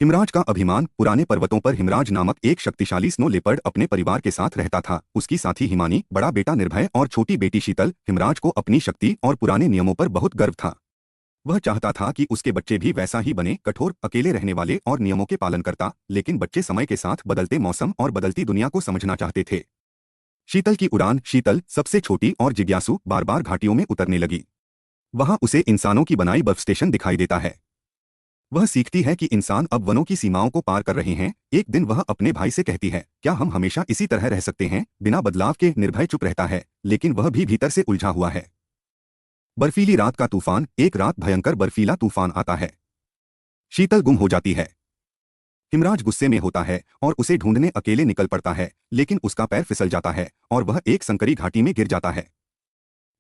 हिमराज का अभिमान। पुराने पर्वतों पर हिमराज नामक एक शक्तिशाली स्नो लेपर्ड अपने परिवार के साथ रहता था। उसकी साथी हिमानी, बड़ा बेटा निर्भय और छोटी बेटी शीतल। हिमराज को अपनी शक्ति और पुराने नियमों पर बहुत गर्व था। वह चाहता था कि उसके बच्चे भी वैसा ही बने, कठोर, अकेले रहने वाले और नियमों के पालन करता। लेकिन बच्चे समय के साथ बदलते मौसम और बदलती दुनिया को समझना चाहते थे। शीतल की उड़ान। शीतल, सबसे छोटी और जिज्ञासु, बार बार घाटियों में उतरने लगी। वहां उसे इंसानों की बनाई बर्फ स्टेशन दिखाई देता है। वह सीखती है कि इंसान अब वनों की सीमाओं को पार कर रहे हैं। एक दिन वह अपने भाई से कहती है, क्या हम हमेशा इसी तरह रह सकते हैं, बिना बदलाव के? निर्भय चुप रहता है, लेकिन वह भी भीतर से उलझा हुआ है। बर्फीली रात का तूफान। एक रात भयंकर बर्फीला तूफान आता है। शीतल गुम हो जाती है। हिमराज गुस्से में होता है और उसे ढूंढने अकेले निकल पड़ता है, लेकिन उसका पैर फिसल जाता है और वह एक संकरी घाटी में गिर जाता है।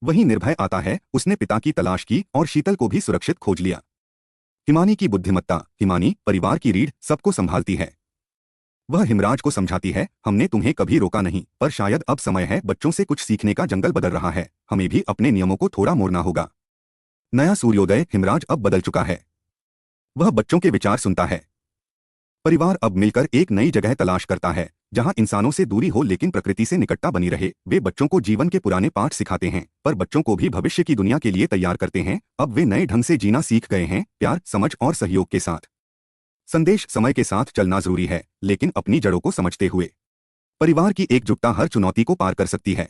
वहीं निर्भय आता है। उसने पिता की तलाश की और शीतल को भी सुरक्षित खोज लिया। हिमानी की बुद्धिमत्ता। हिमानी, परिवार की रीढ़, सबको संभालती है। वह हिमराज को समझाती है, हमने तुम्हें कभी रोका नहीं, पर शायद अब समय है बच्चों से कुछ सीखने का। जंगल बदल रहा है, हमें भी अपने नियमों को थोड़ा मोड़ना होगा। नया सूर्योदय। हिमराज अब बदल चुका है। वह बच्चों के विचार सुनता है। परिवार अब मिलकर एक नई जगह तलाश करता है, जहां इंसानों से दूरी हो लेकिन प्रकृति से निकटता बनी रहे। वे बच्चों को जीवन के पुराने पाठ सिखाते हैं, पर बच्चों को भी भविष्य की दुनिया के लिए तैयार करते हैं। अब वे नए ढंग से जीना सीख गए हैं, प्यार, समझ और सहयोग के साथ। संदेश। समय के साथ चलना जरूरी है, लेकिन अपनी जड़ों को समझते हुए। परिवार की एकजुटता हर चुनौती को पार कर सकती है।